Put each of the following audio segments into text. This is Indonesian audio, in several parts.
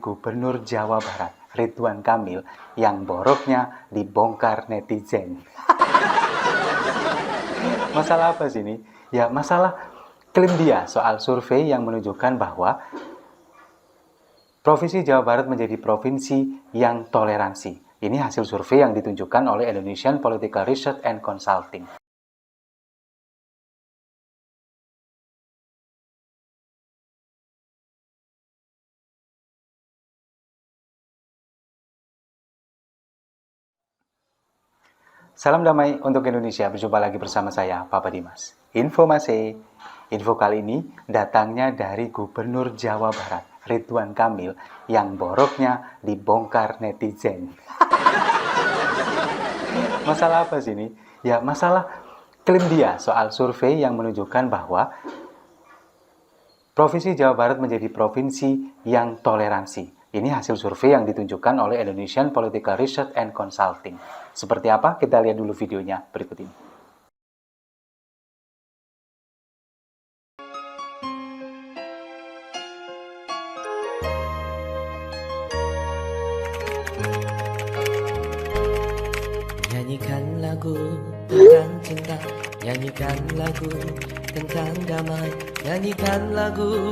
Gubernur Jawa Barat, Ridwan Kamil, yang boroknya dibongkar netizen. Masalah apa sih ini? Ya, masalah klaim dia soal survei yang menunjukkan bahwa Provinsi Jawa Barat menjadi provinsi yang toleransi. Ini hasil survei yang ditunjukkan oleh Indonesian Political Research and Consulting. Salam damai untuk Indonesia, berjumpa lagi bersama saya, Papa Dimas. Info kali ini datangnya dari Gubernur Jawa Barat, Ridwan Kamil, yang boroknya dibongkar netizen. Masalah apa sih ini? Ya, masalah klaim dia soal survei yang menunjukkan bahwa Provinsi Jawa Barat menjadi provinsi yang toleransi. Ini hasil survei yang ditunjukkan oleh Indonesian Political Research and Consulting. Seperti apa? Kita lihat dulu videonya berikut ini. Nyanyikan lagu tentang cinta, nyanyikan lagu tentang damai, nyanyikan lagu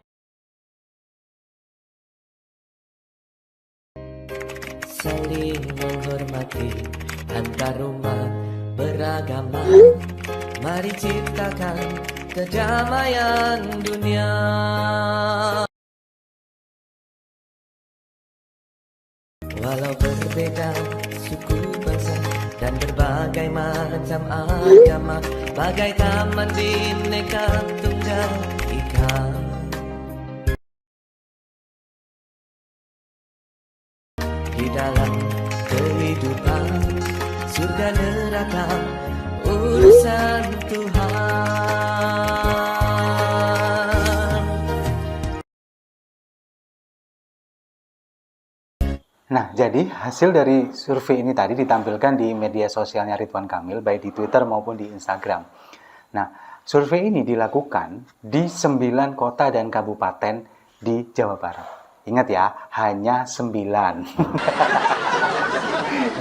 saling menghormati antar umat beragama. Mari ciptakan kedamaian dunia. Walau berbeda suku bangsa dan berbagai macam agama, bagai taman bineka tunggal ika. Di dalam kehidupan surga neraka urusan Tuhan. Nah, jadi hasil dari survei ini tadi ditampilkan di media sosialnya Ridwan Kamil, baik di Twitter maupun di Instagram. Nah, survei ini dilakukan di 9 kota dan kabupaten di Jawa Barat. Ingat ya, hanya 9.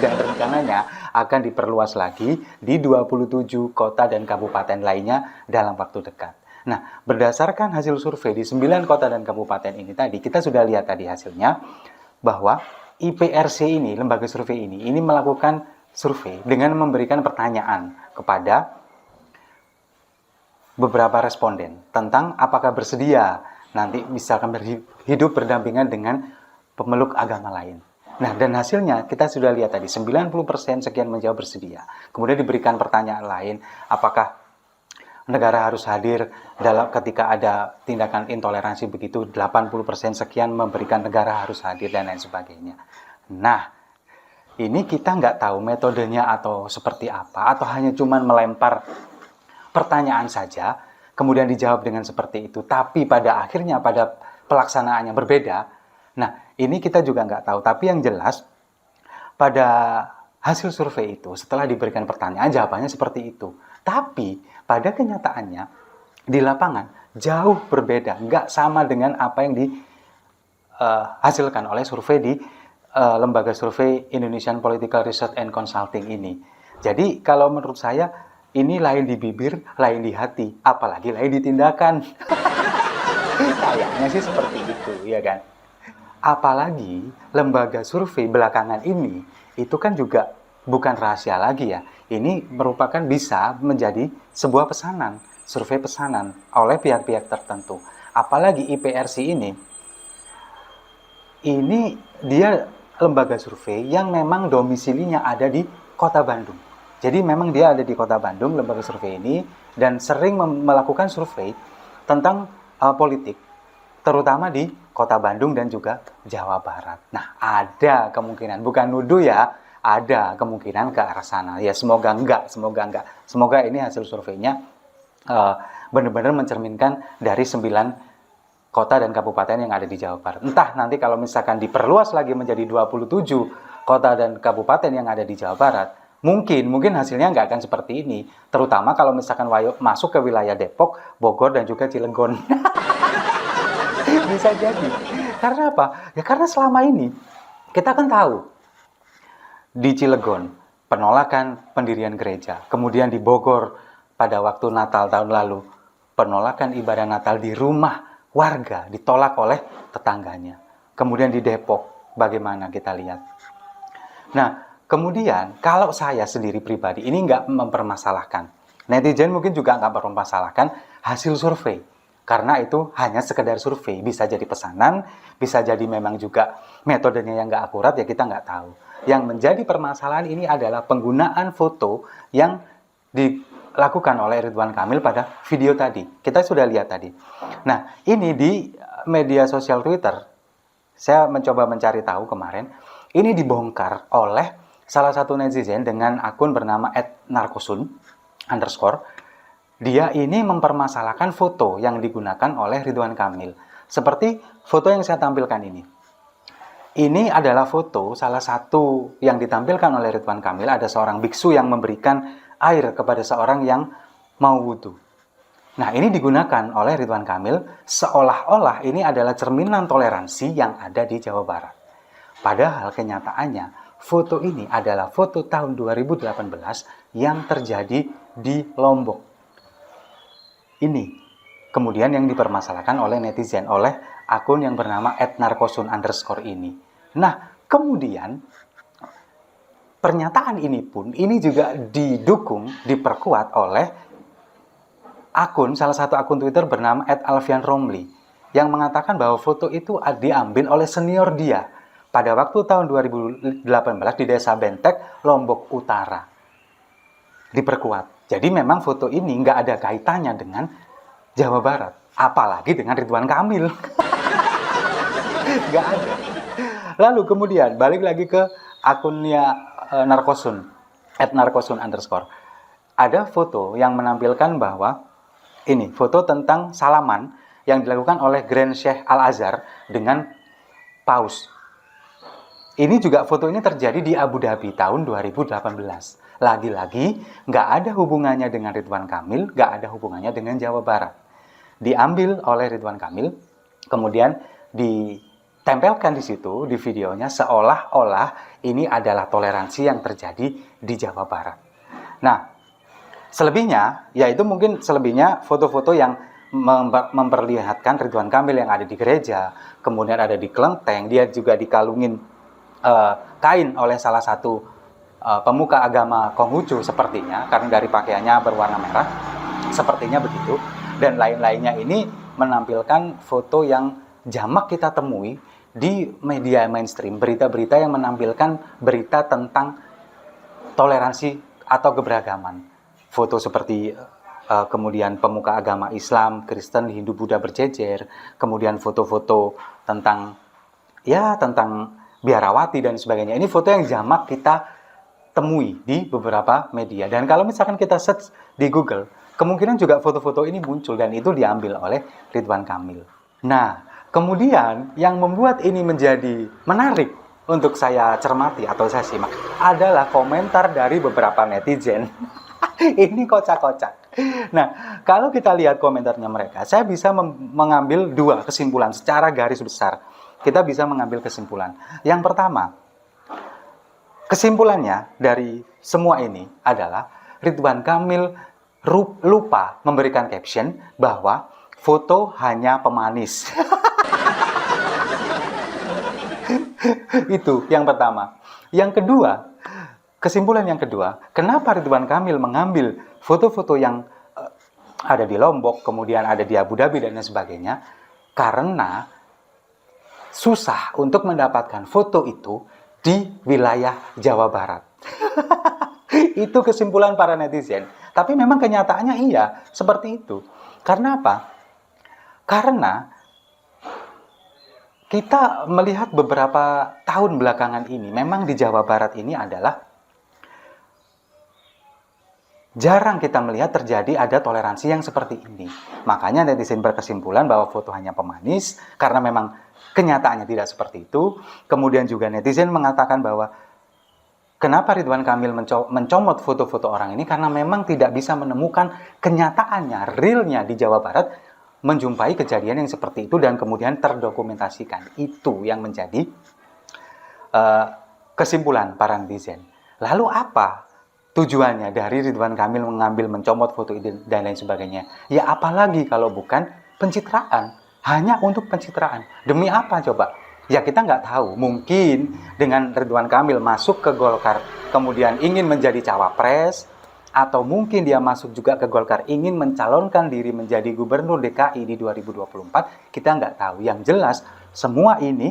Dan rencananya akan diperluas lagi di 27 kota dan kabupaten lainnya dalam waktu dekat. Nah, berdasarkan hasil survei di 9 kota dan kabupaten ini tadi, kita sudah lihat tadi hasilnya bahwa IPRC ini, lembaga survei ini melakukan survei dengan memberikan pertanyaan kepada beberapa responden tentang apakah bersedia nanti misalkan hidup berdampingan dengan pemeluk agama lain. Nah, dan hasilnya kita sudah lihat tadi, 90% sekian menjawab bersedia. Kemudian diberikan pertanyaan lain, apakah negara harus hadir dalam ketika ada tindakan intoleransi begitu, 80% sekian memberikan negara harus hadir dan lain sebagainya. Nah, ini kita nggak tahu metodenya atau seperti apa, atau hanya cuman melempar pertanyaan saja, kemudian dijawab dengan seperti itu, tapi pada akhirnya pada pelaksanaannya berbeda. Nah, ini kita juga nggak tahu, tapi yang jelas pada hasil survei itu setelah diberikan pertanyaan jawabannya seperti itu. Tapi pada kenyataannya di lapangan jauh berbeda, nggak sama dengan apa yang dihasilkan oleh survei di lembaga survei Indonesian Political Research and Consulting ini. Jadi kalau menurut saya ini lain di bibir, lain di hati, apalagi lain di tindakan. Kayaknya sih seperti itu, ya kan? Apalagi lembaga survei belakangan ini itu kan juga bukan rahasia lagi ya. Ini merupakan bisa menjadi sebuah pesanan, survei pesanan oleh pihak-pihak tertentu. Apalagi IPRC ini dia lembaga survei yang memang domisilinya ada di Kota Bandung. Jadi memang dia ada di Kota Bandung, lembaga survei ini, dan sering melakukan survei tentang politik, terutama di Kota Bandung dan juga Jawa Barat. Nah, ada kemungkinan, bukan nuduh ya, ada kemungkinan ke arah sana. Ya semoga enggak. Semoga ini hasil surveinya benar-benar mencerminkan dari 9 kota dan kabupaten yang ada di Jawa Barat. Entah nanti kalau misalkan diperluas lagi menjadi 27 kota dan kabupaten yang ada di Jawa Barat, mungkin hasilnya nggak akan seperti ini. Terutama kalau misalkan masuk ke wilayah Depok, Bogor, dan juga Cilegon. Bisa jadi. karena apa? Ya karena selama ini kita kan tahu di Cilegon penolakan pendirian gereja, kemudian di Bogor pada waktu Natal tahun lalu penolakan ibadah Natal di rumah warga ditolak oleh tetangganya. Kemudian di Depok bagaimana kita lihat. Nah, kemudian kalau saya sendiri pribadi ini nggak mempermasalahkan. Netizen mungkin juga nggak mempermasalahkan hasil survei. Karena itu hanya sekedar survei. Bisa jadi pesanan, bisa jadi memang juga metodenya yang nggak akurat, ya kita nggak tahu. Yang menjadi permasalahan ini adalah penggunaan foto yang dilakukan oleh Ridwan Kamil pada video tadi. Kita sudah lihat tadi. Nah, ini di media sosial Twitter, saya mencoba mencari tahu kemarin, ini dibongkar oleh salah satu netizen dengan akun bernama @narkosun_. Dia ini mempermasalahkan foto yang digunakan oleh Ridwan Kamil. Seperti foto yang saya tampilkan ini. Ini adalah foto salah satu yang ditampilkan oleh Ridwan Kamil. Ada seorang biksu yang memberikan air kepada seorang yang mau wudhu. Nah, ini digunakan oleh Ridwan Kamil seolah-olah ini adalah cerminan toleransi yang ada di Jawa Barat. Padahal kenyataannya foto ini adalah foto tahun 2018 yang terjadi di Lombok. Ini kemudian yang dipermasalahkan oleh netizen, oleh akun yang bernama @narkosun_ ini. Nah, kemudian pernyataan ini pun ini juga didukung, diperkuat oleh salah satu akun Twitter bernama @alfianromli yang mengatakan bahwa foto itu diambil oleh senior dia pada waktu tahun 2018 di Desa Bentek, Lombok Utara. Diperkuat. Jadi memang foto ini nggak ada kaitannya dengan Jawa Barat. Apalagi dengan Ridwan Kamil. Nggak ada. Lalu kemudian balik lagi ke akunnya Narkosun, @narkosun_. Ada foto yang menampilkan bahwa ini foto tentang salaman yang dilakukan oleh Grand Sheikh Al-Azhar dengan Paus. Ini juga foto ini terjadi di Abu Dhabi tahun 2018. Lagi-lagi nggak ada hubungannya dengan Ridwan Kamil, nggak ada hubungannya dengan Jawa Barat. Diambil oleh Ridwan Kamil, kemudian ditempelkan di situ di videonya seolah-olah ini adalah toleransi yang terjadi di Jawa Barat. Nah, selebihnya, yaitu mungkin selebihnya foto-foto yang memperlihatkan Ridwan Kamil yang ada di gereja, kemudian ada di kelenteng, dia juga dikalungin kain oleh salah satu pemuka agama Konghucu sepertinya, karena dari pakaiannya berwarna merah, sepertinya begitu. Dan lain-lainnya ini menampilkan foto yang jamak kita temui di media mainstream, berita-berita yang menampilkan berita tentang toleransi atau keberagaman. Foto seperti kemudian pemuka agama Islam, Kristen, Hindu, Buddha berjejer, kemudian foto-foto tentang biarawati dan sebagainya. Ini foto yang jamak kita temui di beberapa media. Dan kalau misalkan kita search di Google, kemungkinan juga foto-foto ini muncul dan itu diambil oleh Ridwan Kamil. Nah, kemudian yang membuat ini menjadi menarik untuk saya cermati atau saya simak adalah komentar dari beberapa netizen. Ini kocak-kocak. Nah, kalau kita lihat komentarnya mereka, saya bisa mengambil dua kesimpulan secara garis besar. Kita bisa mengambil kesimpulan. Yang pertama, kesimpulannya dari semua ini adalah Ridwan Kamil lupa memberikan caption bahwa foto hanya pemanis. Itu yang pertama. Yang kedua, kesimpulan yang kedua, kenapa Ridwan Kamil mengambil foto-foto yang ada di Lombok, kemudian ada di Abu Dhabi dan lain sebagainya? Karena susah untuk mendapatkan foto itu di wilayah Jawa Barat. Itu kesimpulan para netizen. Tapi memang kenyataannya iya, seperti itu. Karena apa? Karena kita melihat beberapa tahun belakangan ini, memang di Jawa Barat ini adalah jarang kita melihat terjadi ada toleransi yang seperti ini. Makanya netizen berkesimpulan bahwa foto hanya pemanis, karena memang kenyataannya tidak seperti itu. Kemudian juga netizen mengatakan bahwa kenapa Ridwan Kamil mencomot foto-foto orang ini, karena memang tidak bisa menemukan kenyataannya, realnya di Jawa Barat menjumpai kejadian yang seperti itu dan kemudian terdokumentasikan. Itu yang menjadi kesimpulan para netizen. Lalu apa tujuannya dari Ridwan Kamil mengambil, mencomot foto itu dan lain sebagainya? Ya apalagi kalau bukan pencitraan, hanya untuk pencitraan. Demi apa coba? Ya kita nggak tahu. Mungkin dengan Ridwan Kamil masuk ke Golkar, kemudian ingin menjadi cawapres, atau mungkin dia masuk juga ke Golkar ingin mencalonkan diri menjadi gubernur DKI di 2024, kita nggak tahu. Yang jelas semua ini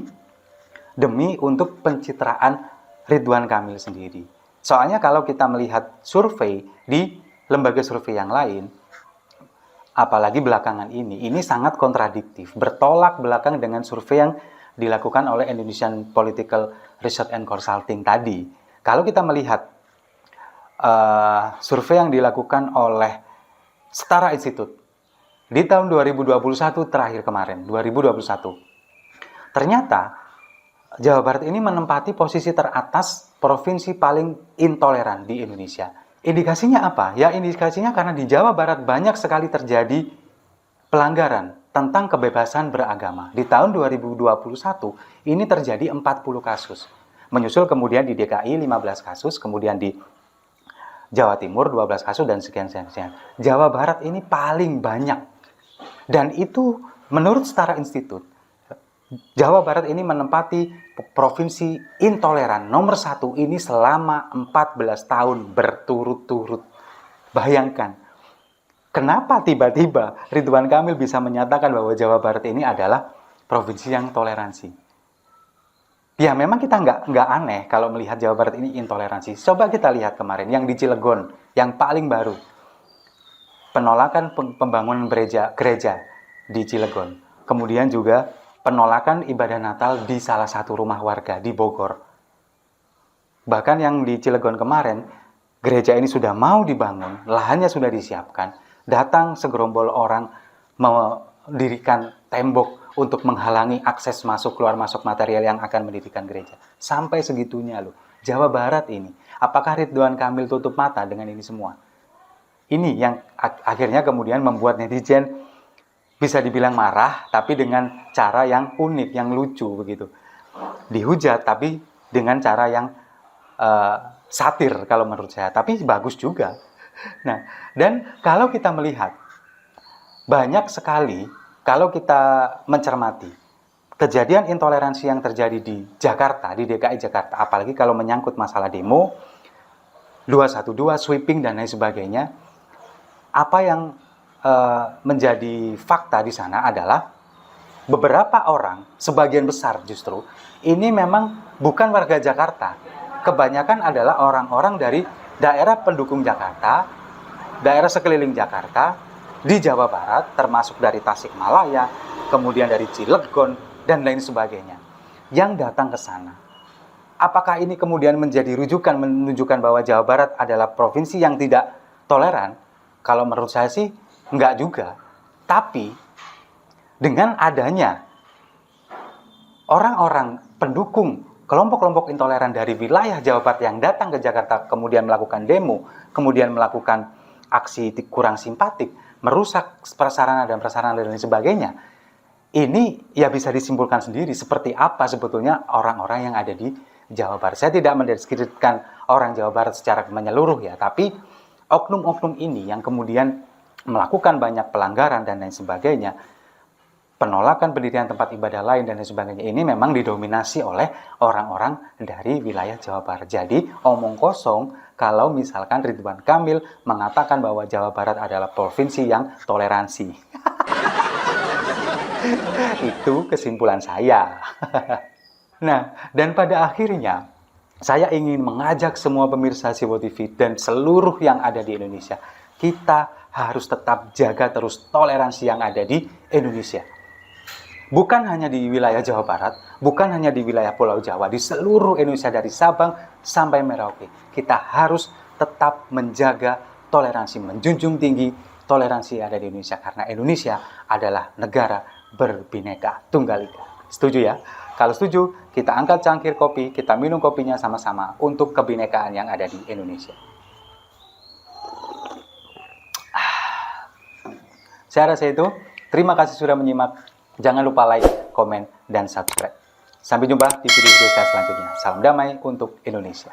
demi untuk pencitraan Ridwan Kamil sendiri. Soalnya kalau kita melihat survei di lembaga survei yang lain, apalagi belakangan ini sangat kontradiktif, bertolak belakang dengan survei yang dilakukan oleh Indonesian Political Research and Consulting tadi. Kalau kita melihat survei yang dilakukan oleh Setara Institute di tahun 2021 terakhir kemarin, 2021, ternyata Jawa Barat ini menempati posisi teratas provinsi paling intoleran di Indonesia. Indikasinya apa? Ya indikasinya karena di Jawa Barat banyak sekali terjadi pelanggaran tentang kebebasan beragama. Di tahun 2021 ini terjadi 40 kasus. Menyusul kemudian di DKI 15 kasus, kemudian di Jawa Timur 12 kasus dan sekian-sekian. Jawa Barat ini paling banyak. Dan itu menurut Setara Institute, Jawa Barat ini menempati provinsi intoleran nomor 1 ini selama 14 tahun berturut-turut. Bayangkan, kenapa tiba-tiba Ridwan Kamil bisa menyatakan bahwa Jawa Barat ini adalah provinsi yang toleransi? Ya memang kita nggak aneh kalau melihat Jawa Barat ini intoleransi. Coba kita lihat kemarin yang di Cilegon, yang paling baru. Penolakan pembangunan gereja di Cilegon. Kemudian juga penolakan ibadah Natal di salah satu rumah warga di Bogor. Bahkan yang di Cilegon kemarin, gereja ini sudah mau dibangun, lahannya sudah disiapkan, datang segerombol orang mendirikan tembok untuk menghalangi akses masuk keluar masuk material yang akan mendirikan gereja. Sampai segitunya loh, Jawa Barat ini. Apakah Ridwan Kamil tutup mata dengan ini semua? Ini yang akhirnya kemudian membuat netizen bisa dibilang marah, tapi dengan cara yang unik, yang lucu begitu. Dihujat, tapi dengan cara yang satir kalau menurut saya. Tapi bagus juga. Nah, dan kalau kita melihat, banyak sekali, kalau kita mencermati, kejadian intoleransi yang terjadi di Jakarta, di DKI Jakarta, apalagi kalau menyangkut masalah demo, 212, sweeping, dan lain sebagainya, apa yang menjadi fakta di sana adalah beberapa orang, sebagian besar justru, ini memang bukan warga Jakarta. Kebanyakan adalah orang-orang dari daerah pendukung Jakarta, daerah sekeliling Jakarta, di Jawa Barat, termasuk dari Tasikmalaya, kemudian dari Cilegon, dan lain sebagainya, yang datang ke sana. Apakah ini kemudian menjadi rujukan menunjukkan bahwa Jawa Barat adalah provinsi yang tidak toleran? Kalau menurut saya sih, enggak juga. Tapi dengan adanya orang-orang pendukung kelompok-kelompok intoleran dari wilayah Jawa Barat yang datang ke Jakarta, kemudian melakukan demo, kemudian melakukan aksi kurang simpatik, merusak prasarana dan lain sebagainya, ini ya bisa disimpulkan sendiri seperti apa sebetulnya orang-orang yang ada di Jawa Barat. Saya tidak mendeskripsikan orang Jawa Barat secara menyeluruh ya, tapi oknum-oknum ini yang kemudian melakukan banyak pelanggaran dan lain sebagainya, penolakan pendirian tempat ibadah lain dan lain sebagainya, ini memang didominasi oleh orang-orang dari wilayah Jawa Barat. Jadi omong kosong kalau misalkan Ridwan Kamil mengatakan bahwa Jawa Barat adalah provinsi yang toleransi. Itu kesimpulan saya. Nah, dan pada akhirnya saya ingin mengajak semua pemirsa Siwo TV dan seluruh yang ada di Indonesia, kita harus tetap jaga terus toleransi yang ada di Indonesia. Bukan hanya di wilayah Jawa Barat, bukan hanya di wilayah Pulau Jawa, di seluruh Indonesia dari Sabang sampai Merauke. Kita harus tetap menjaga toleransi, menjunjung tinggi toleransi yang ada di Indonesia. Karena Indonesia adalah negara berbineka tunggal ika. Setuju ya? Kalau setuju, kita angkat cangkir kopi, kita minum kopinya sama-sama untuk kebinekaan yang ada di Indonesia. Saya rasa itu. Terima kasih sudah menyimak. Jangan lupa like, komen, dan subscribe. Sampai jumpa di video-video saya selanjutnya. Salam damai untuk Indonesia.